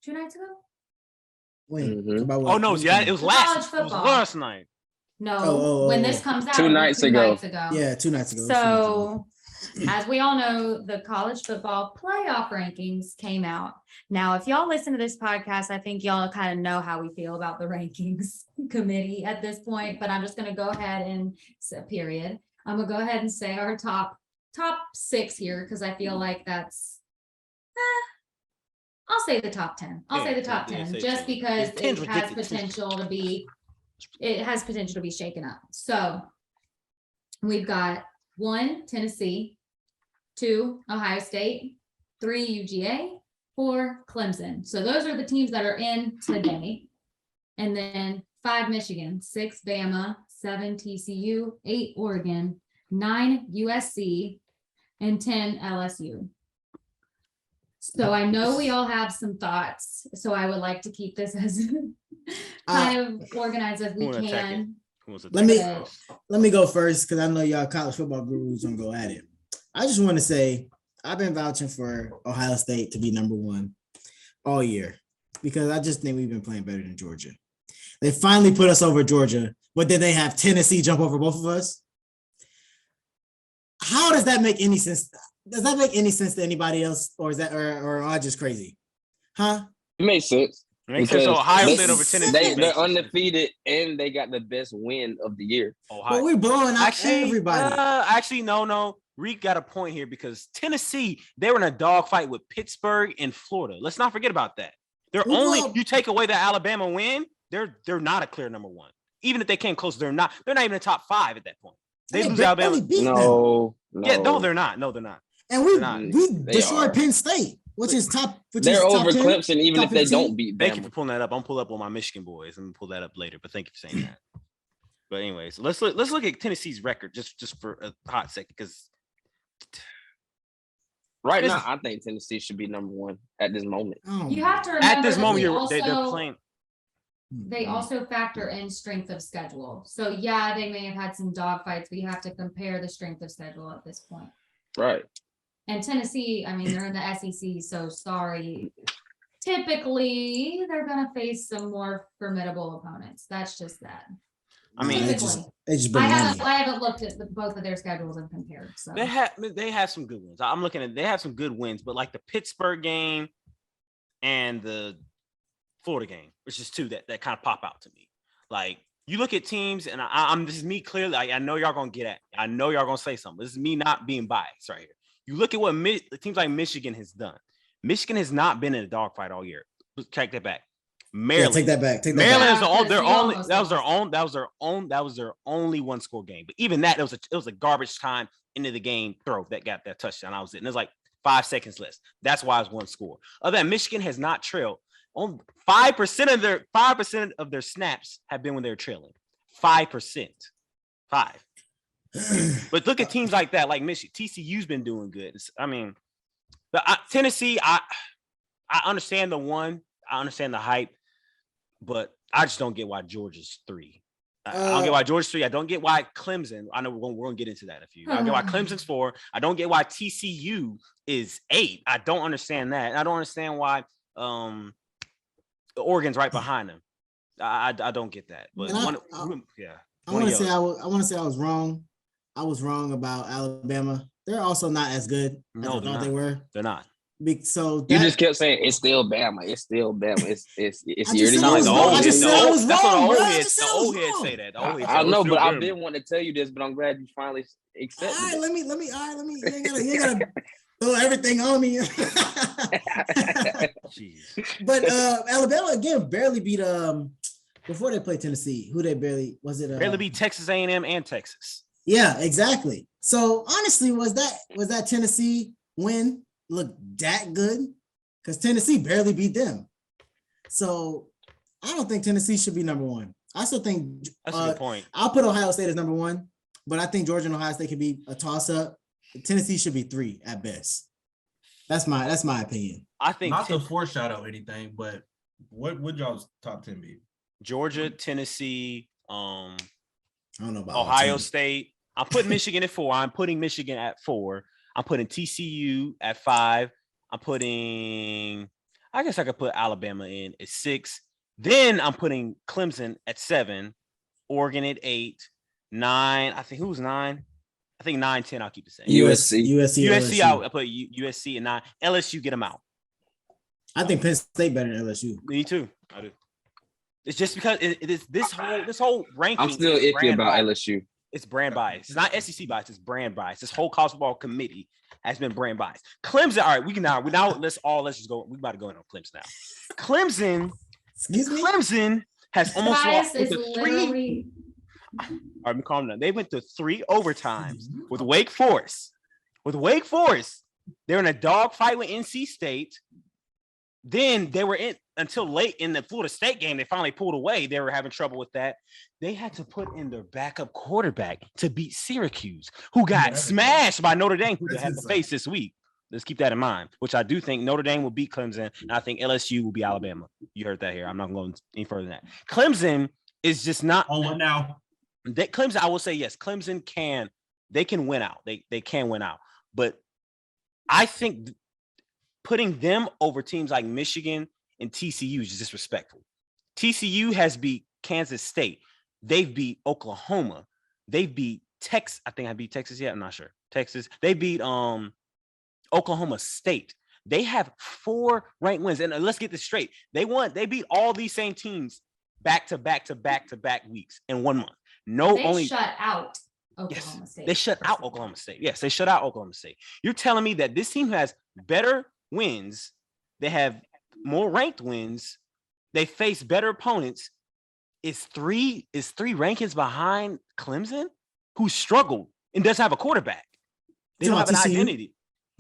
2 nights ago. Wait, Mhm. what? no, yeah, it was college it was football. last night. No, when this comes out, 2 it'll be nights 2 ago. nights ago. Yeah, 2 nights ago. So, as we all know, the college football playoff rankings came out. Now, if y'all listen to this podcast, I think y'all kind of know how we feel about the rankings committee at this point, but I'm just going to go ahead and period. I'm going to go ahead and say our top 6 here because I feel like that's I'll say the top 10. I'll say the top 10 just because it has potential to be shaken up. So we've got 1, Tennessee, 2, Ohio State, 3, UGA, 4, Clemson. So those are the teams that are in today. And then 5, Michigan, 6, Bama, 7, TCU, 8, Oregon, 9, USC, and 10, LSU. So I know we all have some thoughts. So I would like to keep this as kind of organized as we can. Let me go first because I know y'all college football gurus don't go at it. I just want to say I've been vouching for Ohio State to be number 1 all year because I just think we've been playing better than Georgia. They finally put us over Georgia, but then they have Tennessee jump over both of us. How does that make any sense? Does that make any sense to anybody else, or is that, or am I just crazy? Huh? It makes sense. It makes sense. So Ohio State over Tennessee. They're undefeated and they got the best win of the year. Ohio. But we're blowing out everybody. Actually, no. Reek got a point here because Tennessee, they were in a dogfight with Pittsburgh and Florida. Let's not forget about that. You take away the Alabama win, they're not a clear number 1. Even if they came close, they're not even in the top 5 at that point. They lose Alabama. No. Yeah, no, they're not. No, they're not. And we destroyed Penn State, which is top. They're over 10, Clemson, even if they don't beat Bama. Thank you for pulling that up. I'm pull up on my Michigan boys. I'm gonna pull that up later. But thank you for saying that. But anyways, let's look at Tennessee's record just for a hot second because right now I think Tennessee should be number 1 at this moment. You have to remember at this moment they're playing. They also factor in strength of schedule. So yeah, they may have had some dogfights, but you have to compare the strength of schedule at this point. Right. And Tennessee, I mean, they're in the SEC, so sorry. Typically, they're going to face some more formidable opponents. That's just that. I mean, I haven't looked at both of their schedules and compared. So they have some good wins. I'm looking at they have some good wins, but like the Pittsburgh game and the Florida game, which is 2 that kind of pop out to me. Like you look at teams, and I'm this is me clearly. I know y'all gonna get at. I know y'all gonna say something. This is me not being biased right here. You look at what teams like Michigan has done. Michigan has not been in a dogfight all year. Take that back. Maryland. Yeah, take that back. Maryland is that was their only 1-score game. But even that, it was a garbage time into the game throw that got that touchdown. I was it. And there's like 5 seconds less. That's why it's 1 score. Other than Michigan has not trailed. On 5% of their snaps have been when they're trailing. 5%. 5. But look at teams like that, like Michigan. TCU's been doing good. I mean, but Tennessee, I understand the 1. I understand the hype, but I just don't get why Georgia's 3. I don't get why Georgia's 3. I don't get why Clemson. I know we're going to get into that I don't get why Clemson's 4. I don't get why TCU is 8. I don't understand that. I don't understand why Oregon's right behind them. I don't get that. But I want to say I was wrong. I was wrong about Alabama. They're also not as good as I thought they were. They're not. So you just kept saying it's still Bama. It's still Bama. It's year to year. That's what the old heads say that. I know, but I've been wanting to tell you this, but I'm glad you finally accepted. All right, let me. You ain't gotta throw everything on me. But Alabama again barely beat before they played Tennessee. Who they barely beat Texas A&M and Texas. Yeah, exactly. So honestly, was that Tennessee win look that good? Because Tennessee barely beat them. So I don't think Tennessee should be number 1. I still think that's a good point. I'll put Ohio State as number 1, but I think Georgia and Ohio State could be a toss-up. Tennessee should be 3 at best. That's my opinion. I think not to foreshadow anything, but what would y'all's top 10 be? Georgia, Tennessee, I don't know about Ohio State. I'm putting Michigan at 4. I'm putting Michigan at 4. I'm putting TCU at 5. I'm putting I guess I could put Alabama in at 6. Then I'm putting Clemson at 7, Oregon at 8, 9. I think who's 9? I think 9, 10. I'll keep the same. USC. USC. I put USC at 9. LSU, get them out. I think Penn State better than LSU. Me too. I do. It's just because it is this whole ranking. I'm still iffy about LSU. It's brand bias. It's not SEC bias. It's brand bias. This whole college football committee has been brand bias. Clemson. All right, we now let's just go. We about to go in on Clemson now. Clemson. Excuse me. Clemson has almost Bias lost is with 3. literally All right, I'm calm down. They went to 3 overtimes with Wake Forest. They're in a dogfight with NC State. Then they were in until late in the Florida State game. They finally pulled away. They were having trouble with that. They had to put in their backup quarterback to beat Syracuse, who got smashed by Notre Dame, who they had to face this week. Let's keep that in mind, which I do think Notre Dame will beat Clemson, and I think LSU will be Alabama. You heard that here. I'm not going any further than that. Clemson is just not on what now? Clemson, I will say yes. Clemson can win out. They can win out, but I think putting them over teams like Michigan and TCU is disrespectful. TCU has beat Kansas State. They've beat Oklahoma. They beat Texas. I think I beat Texas yet. I'm not sure. Texas. They beat Oklahoma State. They have 4 ranked wins. And let's get this straight. They beat all these same teams back to back weeks in 1 month. Shut out Oklahoma State. They shut out Oklahoma State. Yes, they shut out Oklahoma State. You're telling me that this team has better wins, they have more ranked wins, they face better opponents. Is 3 rankings behind Clemson, who struggled and doesn't have a quarterback. They don't have an identity.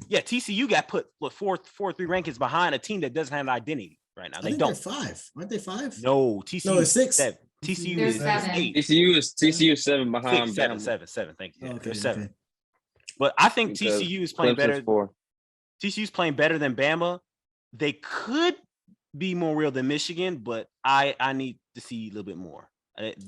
Yeah, TCU got put 3 rankings behind a team that doesn't have an identity right now. They don't. 5. Aren't they 5? No, TCU is 6. 7. TCU There's is 7. 8. TCU is 7 behind. 7. Thank you. Oh, okay, They're 7. okay. But I think Because TCU is playing better. 4. TCU's playing better than Bama. They could be more real than Michigan, but I need to see a little bit more.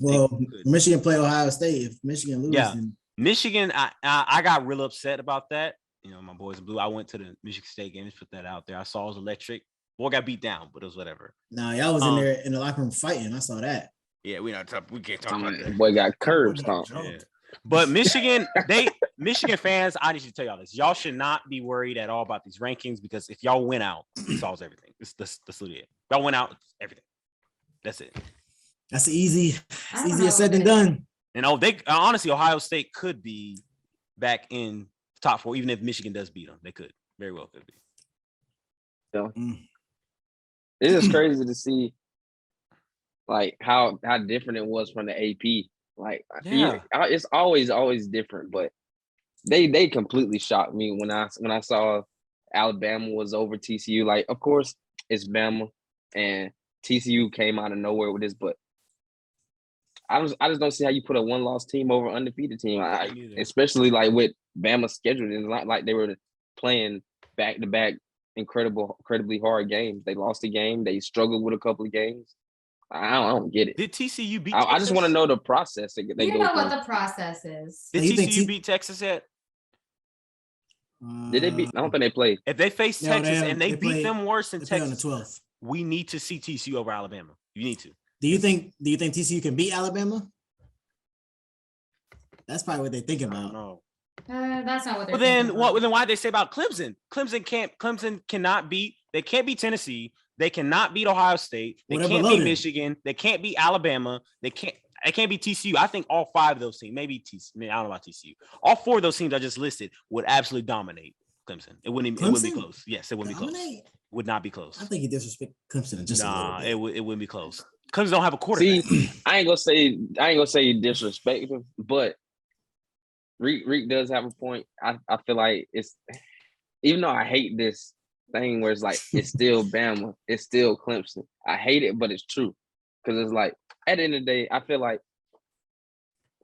Well, Michigan play Ohio State. If Michigan loses, then Michigan, I got real upset about that. You know, my boys in blue. I went to the Michigan State game. Just put that out there. I saw it was electric. Boy got beat down, but it was whatever. y'all was in there in the locker room fighting. I saw that. Yeah, we can't talk about that. Boy got curb stomped. Yeah. But Michigan, Michigan fans, I need to tell y'all this. Y'all should not be worried at all about these rankings, because if y'all win out, it solves everything. That's literally it. If y'all win out, it's everything. That's it. That's easier said than what it done. And honestly, Ohio State could be back in top 4, even if Michigan does beat them. They could very well could be. It is crazy to see, like how different it was from the AP. Like, it's always different, but they completely shocked me when I saw Alabama was over TCU. Like, of course, it's Bama, and TCU came out of nowhere with this, but I just don't see how you put a 1-loss team over an undefeated team, especially like with Bama's schedule. It's not like they were playing back-to-back incredibly hard games. They lost a game. They struggled with a couple of games. I don't get it. Did TCU beat? I just want to know the process. They You go know what through. the process is. Did You think TCU beat Texas yet? Did they beat? I don't think they played. If they face No, Texas they and they beat play- them worse than They play on the Texas, 12th. we need to see TCU over Alabama. You need to. Do you think TCU can beat Alabama? That's probably what they're thinking about. No. That's not what they're But then thinking what? about. Then why did they say about Clemson? Clemson cannot beat. They can't beat Tennessee. They cannot beat Ohio State. They Well, they're can't below beat them. Michigan. They can't beat Alabama. They can't beat TCU. I think all 5 of those teams, maybe TCU. I don't know about TCU. All 4 of those teams I just listed would absolutely dominate Clemson. It wouldn't be Clemson? close. Yes, it wouldn't be close. Dominate? Would not be close. I think you disrespect Clemson just a Nah, little bit. it wouldn't be close. Clemson don't have a quarterback. See, I ain't gonna say disrespect him, but Reek does have a point. I feel like it's, even though I hate this thing where it's like it's still Bama, it's still Clemson. I hate it, but it's true, because it's like at the end of the day, I feel like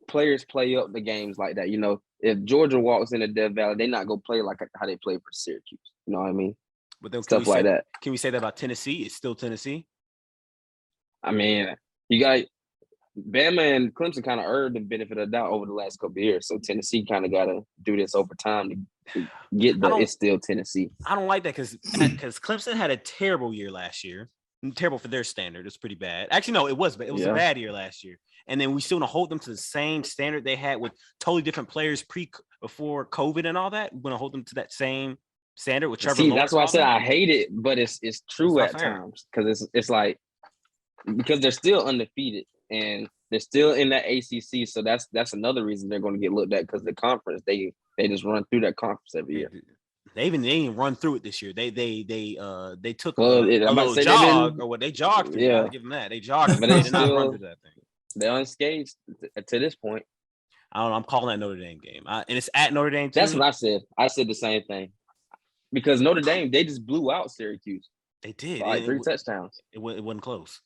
players play up the games like that. You know, if Georgia walks into Death Valley, they not gonna play like how they play for Syracuse. You know what I mean? But then Stuff like that. Can we say that about Tennessee? It's still Tennessee. I mean, you got Bama and Clemson kind of earned the benefit of the doubt over the last couple of years. So Tennessee kind of got to do this over time get the it's still Tennessee. I don't like that because Clemson had a terrible year last year. Terrible for their standard. It's pretty bad. Actually, no, it was, but it was a bad year last year. And then we still want to hold them to the same standard they had with totally different players before COVID and all that. We're going to hold them to that same standard with Trevor See, Lawrence. that's why I said I hate it, but it's true at times because it's like because they're still undefeated and they're still in that ACC. So that's another reason they're going to get looked at because the conference they just run through that conference every year. They didn't run through it this year. They took a little jog or what they jogged through. Yeah. I give them that. They jogged, but they did not run through that thing. They're unscathed to this point. I don't know. I'm calling that Notre Dame game, and it's at Notre Dame too. That's what I said. I said the same thing because Notre Dame they just blew out Syracuse. They did like 3 touchdowns. It wasn't close,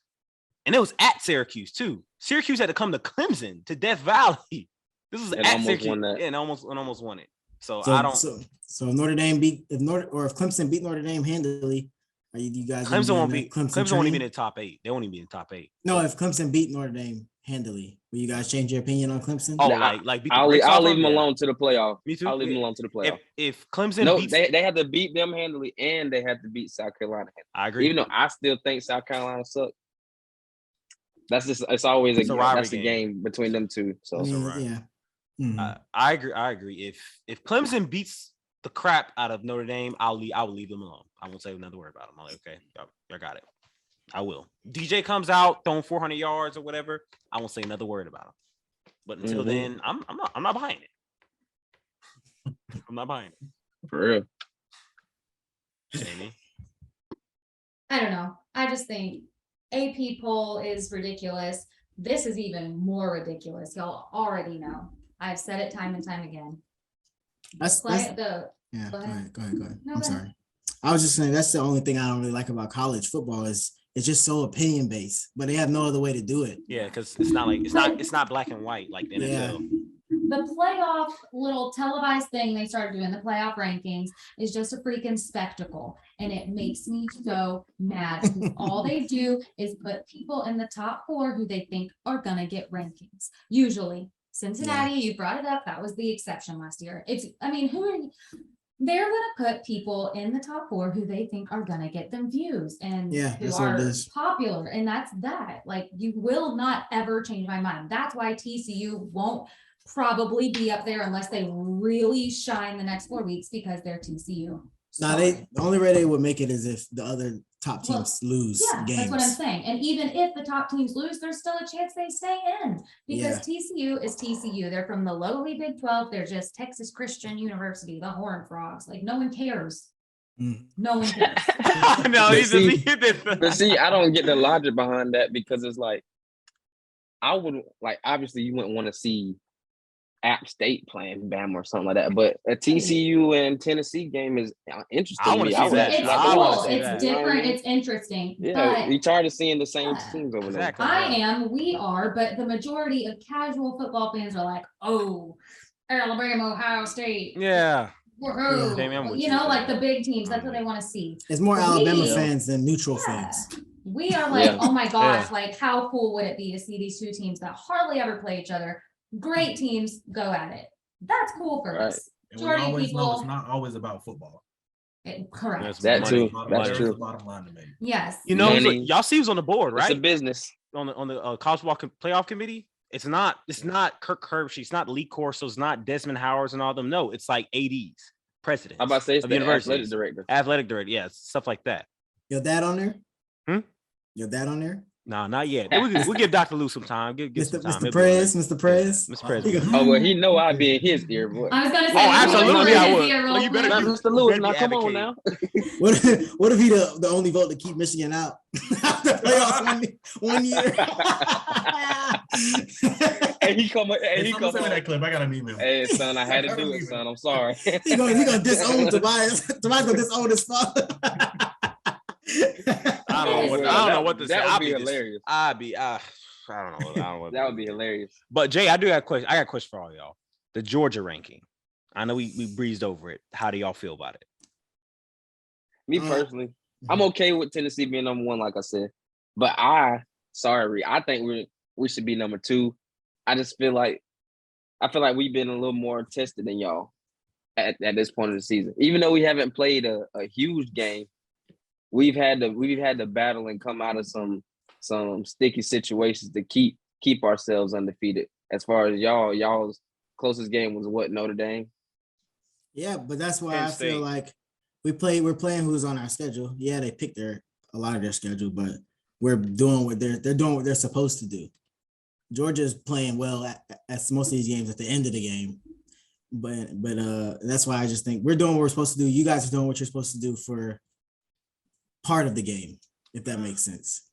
and it was at Syracuse too. Syracuse had to come to Clemson to Death Valley. This was at Syracuse, and almost won it. So I don't. So if Notre Dame if Clemson beat Notre Dame handily, are you guys? Clemson won't be. Clemson won't even be in the top 8. They won't even be in the top 8. No, if Clemson beat Notre Dame handily, will you guys change your opinion on Clemson? Oh, I'll leave them alone to the playoff. Me too. I'll leave them alone to the playoff. If Clemson beats, they had to beat them handily, and they had to beat South Carolina. I agree. Even though I still think South Carolina sucks. That's just it's always a game between them two. So yeah. Mm-hmm. I agree. If Clemson beats the crap out of Notre Dame, I will leave them alone. I won't say another word about them. I'm like, okay, y'all got it. I will. DJ comes out throwing 400 yards or whatever. I won't say another word about him. But until then, I'm not buying it. I'm not buying it. For real. Jamie. I don't know. I just think AP poll is ridiculous. This is even more ridiculous. Y'all already know. I've said it time and time again. Go ahead. No, I'm sorry. I was just saying that's the only thing I don't really like about college football is it's just so opinion based, but they have no other way to do it. Yeah, because it's not black and white like the NFL. Yeah. The playoff little televised thing they started doing, the playoff rankings, is just a freaking spectacle. And it makes me so mad. All they do is put people in the top 4 who they think are gonna get rankings. Usually. Cincinnati, you brought it up. That was the exception last year. They're going to put people in the top 4 who they think are going to get them views and who are popular. And that's that. Like, you will not ever change my mind. That's why TCU won't probably be up there unless they really shine the next 4 weeks because they're TCU. The only way they would make it is if the other top teams lose games. That's what I'm saying. And even if the top teams lose, there's still a chance they stay in because TCU is TCU. They're from the lowly Big 12. They're just Texas Christian University, the Horned Frogs. Like, no one cares. No one cares. But see, I don't get the logic behind that because it's like, I would like, obviously you wouldn't want to see App State playing Bama or something like that, but a TCU and Tennessee game is interesting. I want to see that. It's cool. It's different. It's interesting. Yeah, we tired of seeing the same teams over there. We are, but the majority of casual football fans are like, oh, Alabama, Ohio State. Yeah. Like the big teams. That's what they want to see. It's more Alabama fans than neutral fans. We are like, oh my gosh, like how cool would it be to see these two teams that hardly ever play each other? Great teams go at it. That's cool for us. Majority of people, it's not always about football. Correct. That too. That's true. Bottom line to me. Yes. Y'all see who's on the board, right? It's a business on the college football playoff committee. It's not Kirk Herbstreit. It's not Lee Corso. It's not Desmond Howard and all them. No, it's like ADs, presidents. I'm about to say it's the athletic director. Athletic director, yeah, stuff like that. Your dad on there? Your dad on there? No, not yet. We'll give Dr. Lou some time. Give some time. Mr. Prez. Mr. Prez. Oh, well, he know I'd be in his ear, boy. I was going to say, absolutely, I would. Well, you better, Mr. Lewis, now come on now. What if he the only vote to keep Michigan out the playoffs one year? Hey, he come send me that clip. I got an email. Hey, son, I had to do it, son. I'm sorry. He gonna disown Tobias. Tobias gonna disown his father. I don't know what to say. That would be hilarious. I don't know. That would be hilarious. But Jay, I got a question. I got a question for all y'all. The Georgia ranking. I know we breezed over it. How do y'all feel about it? Me personally, I'm okay with Tennessee being number 1, like I said. But I think we should be number 2. I feel like we've been a little more tested than y'all. at this point of the season. Even though we haven't played a huge game, we've had to battle and come out of some sticky situations to keep ourselves undefeated. As far as y'all's closest game was what, Notre Dame? Yeah, but that's why Penn I feel State. like we're playing who's on our schedule. Yeah, they picked a lot of their schedule, but we're doing what they're doing what they're supposed to do. Georgia's playing well at most of these games at the end of the game. But that's why I just think we're doing what we're supposed to do. You guys are doing what you're supposed to do for part of the game, if that makes sense.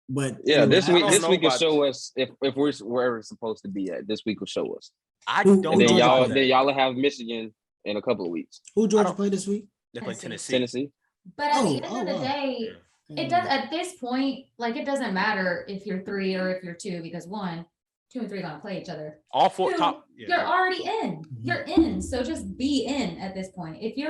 But yeah, anyway, this week will about- show us if we're where we're supposed to be at. This week will show us. I Who- don't And then know Georgia about y'all that. then y'all will have Michigan in a couple of weeks. who Georgia don't- played this week? They play Tennessee. Tennessee. Tennessee. But at the end Oh, of the wow. day, it does at this point, like it doesn't matter if you're 3 or if you're 2, because 1, 2 and 3 are gonna play each other. All 4 Two, top. You're already in. You're in. So just be in at this point. If you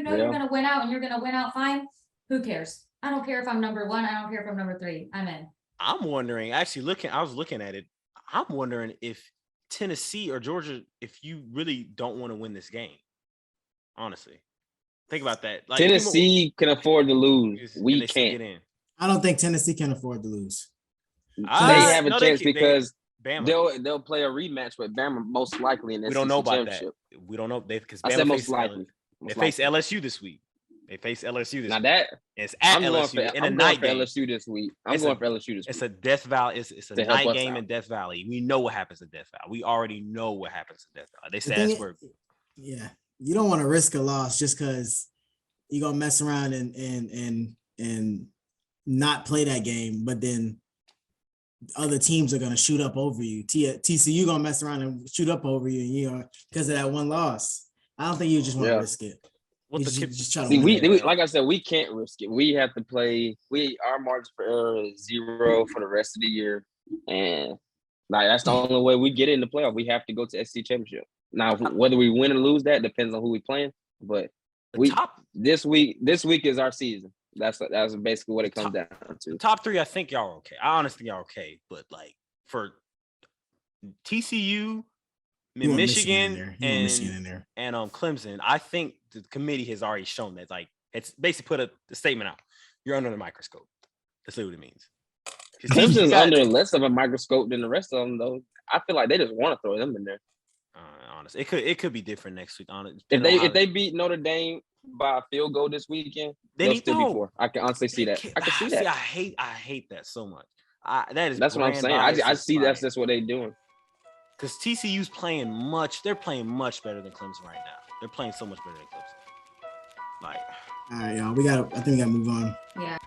know you're Yeah. gonna win out and you're gonna win out fine, who cares? I don't care if I'm number 1, I don't care if I'm number 3. I'm in. I'm wondering, actually I was looking at it. I'm wondering if Tennessee or Georgia, if you really don't want to win this game. Honestly. Think about that. Like Tennessee can afford to lose. and We they still get can't. in. I don't think Tennessee can afford to lose. They have a No, chance they- because Bama. they'll play a rematch with Bama most likely in the We don't know SEC about that. championship. We don't know because I said Bama most faced likely. They Most face likely. LSU this week. They face LSU this Now week. that It's at I'm going LSU for, in a I'm going night for game. LSU this week. I'm It's going a- for LSU this It's week. a Death Valley. It's a To help night us game out. in Death Valley. We know what happens in Death Valley. We already know what happens in Death Valley. They The say thing that's is- where Yeah, you don't want to risk a loss just because you're gonna mess around and not play that game, but then other teams are gonna shoot up over you. TCU gonna mess around and shoot up over you, and because of that one loss. I don't think you just want to Yeah. risk it. what You the just try to See, win we, it. we like I said, we can't risk it. We have to play. Our margin for error is 0 for the rest of the year, and like that's the only way we get in the playoff. We have to go to SEC championship. Now, whether we win or lose, that depends on who we playing. But the top this week is our season. That's basically what it comes down the to. top 3, I think y'all are okay. I honestly think y'all are okay, but like for TCU, You want Michigan, in there. You want Michigan in there. and Clemson, I think the committee has already shown that. Like it's basically put a statement out. You're under the microscope. That's what it means. 'Cause TCU Clemson's got- under less of a microscope than the rest of them, though. I feel like they just want to throw them in there. honestly, it could be different next week. Honestly, If they beat Notre Dame by a field goal this weekend, they'll still be 4. I can honestly see that. I can see that. I hate that so much. That is That's what I'm brand saying. bias I is see like- that's just what they're doing. Because TCU's they're playing much better than Clemson right now. They're playing so much better than Clemson. Like, All right, y'all. I think we gotta move on. Yeah.